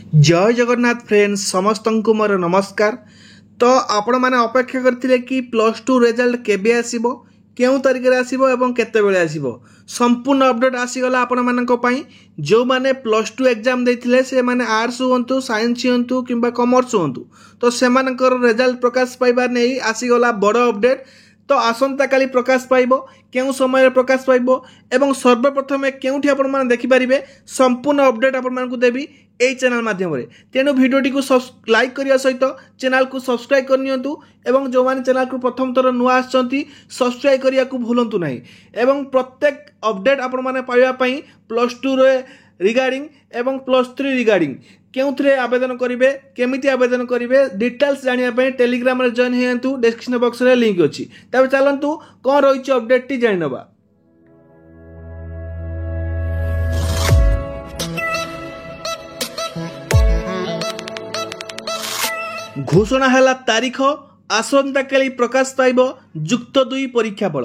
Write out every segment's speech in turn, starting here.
जय जगन्नाथ फ्रेंड्स समस्त को मोर नमस्कार। तो आपण मैंने अपेक्षा करथिले कि +2 रिजल्ट केबे आसीबो, केउ तारिख रे आसीबो एवं केते बेले आसीबो, संपूर्ण अपडेट आसीगला आपण मानक पई। जो माने +2 एग्जाम देथिले से माने आर्ट्स होंतु, साइंस होंतु किंबा कॉमर्स होंतु, तो से मानकर रिजल्ट प्रकाश पाइबार नै आसीगला बड़ अपडेट। तो आसंता काली प्रकाश पाइबो, केउ समय प्रकाश पाइबो एवं सर्वप्रथम केउठी आपण माने देखि परिबे संपूर्ण अपडेट आपण मानकु देबी एई चैनल माध्यम रे। तेनु वीडियोटी को लाइक करिया सहित चैनल को सब्सक्राइब करनियंतु एवं जो माने चैनल को प्रथम थर नुआ आछंती सब्सक्राइब करिया को भूलंतु नाही। एवं प्रत्येक अपडेट आपण माने पाइबा पई +2 रे रिगार्डिंग एवं +3 रिगार्डिंग केउथरे आवेदन करिवे, केमिति आवेदन करिवे, डिटेल्स जानिया पई टेलीग्राम रे जॉइन हेयंतु, डिस्क्रिप्शन बॉक्स रे लिंक अछि। तबे चलंतु कोन रहिछि अपडेट टी जानिनबा। घोषणा है तारीख आसंता काली प्रकाश पाइब युक्त 2 परीक्षा फल।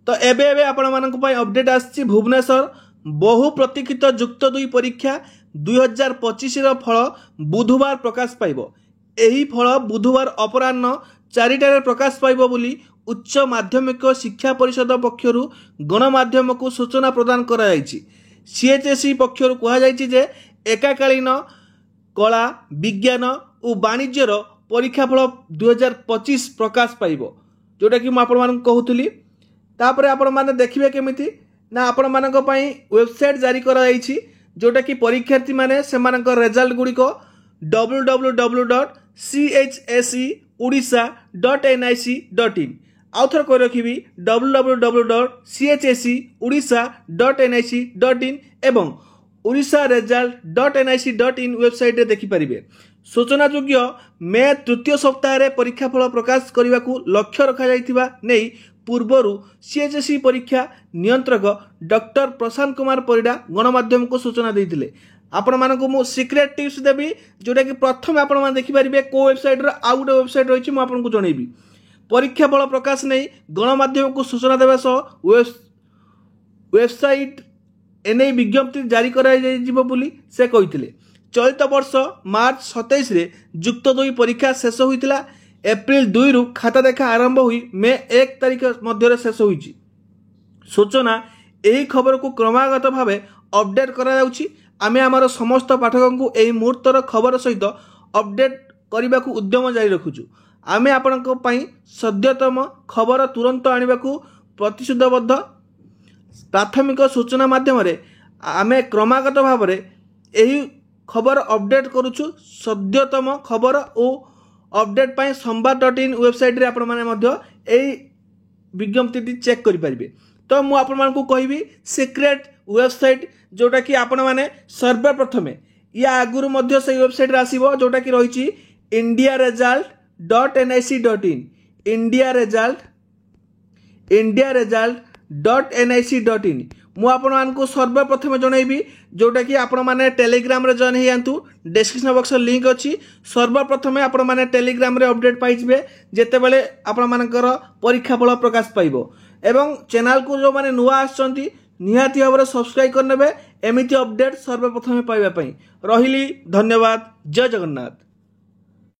तो एबे आपण मानक पई अपडेट आछि भुवनेश्वर बहु प्रतीक्षित युक्त 2 परीक्षा 2025 रो फल बुधवार प्रकाश पाइब। एही फल बुधवार अपराह्न 4टारे प्रकाश पाइब बोली उच्च माध्यमिक शिक्षा परिषद पक्षरु गणमाध्यम को सूचना प्रदान करा जायछि। सीएचएसई पक्षरु कहा जायछि जे एकाकालीन कला विज्ञान और वाणिज्यर परीक्षा फल 2025 प्रकाश पाइब, जोटा कि आपण मान कहूली। तापरे आपण माने देखिबे केमिति ना आपण मानक पई वेबसाइट जारी करा जायछि, जोटा कि परीक्षार्थी माने सेमानक रिजल्ट गुडी को www.chseodisha.nic.in आउथर को रखिबी www.chseodisha.nic.in एवं odisharesult.nic.in वेबसाइट रे देखि परिबे। सूचना योग्य मे 3 सप्ताह रे परीक्षा फल प्रकाश करने को लक्ष्य रखा जाइथिबा नै पूर्वरु सीएचएसई परीक्षा नियंत्रक डॉक्टर प्रशांत कुमार परिडा गणमाध्यम को सूचना देइथिले। आपण मानकु मु सीक्रेट टिप्स देबी, जोटा कि प्रथम आपण मान देखि परिबे को वेबसाइट रे आउ गोटे वेबसाइट रहिछि, मु आपन को जणैबी। परीक्षा फल प्रकाश नै गणमाध्यम को सूचना देबा सह वेबसाइट एने विज्ञप्ति जारी करा जाइजिबो बोली से कहिथिले। चलित वर्ष मार्च 27 रे युक्त 2 परीक्षा शेष होइतिला। एप्रिल 2 रु खाता देखा आरंभ हुई मे 1 तारिख मध्य शेष होइछि। सूचना एही खबर को क्रमागत भावे अपडेट करा जाउछि। आमे हमर समस्त पाठकों को एही मुहूर्तर खबर सहित अपडेट करबा को उद्यम जारी रखुछु। आमे आपनक पई सद्यतम खबर तुरंत आनिबा को प्रतिशुद्धबद्ध। प्राथमिक सूचना माध्यम रे आमे क्रमागत भाव एही खबर अपडेट करूछु। सद्यतम खबर और अपडेट पाई संवाद.in वेबसाइट रे आपण माने मध्य एही विज्ञप्ति चेक करि परिबे। तो मु आपण मान को कहबी सीक्रेट वेबसाइट, जोटा कि आपण माने सर्वप्रथम या आगुरु मध्य से वेबसाइट रे आसीबो, जोटा कि रहिछि indiaresult.nic.in indiaresult.nic.in। मु आपण मान को सर्वप्रथम जनैबी, जोटा कि आपण माने टेलीग्राम रे जॉइन हेयंतु, डिस्क्रिप्शन बॉक्स रे लिंक अछि। सर्वप्रथम आपण माने टेलीग्राम रे अपडेट पाइबे जेते बेले आपण मानकर परीक्षा फल प्रकाश पाइबो। एवं चैनल को जो माने नुआ आछंती निहाती भाव सब्सक्राइब करनेबे एमिति अपडेट सर्वप्रथम पाइबा पई। रहिली धन्यवाद। जय जगन्नाथ।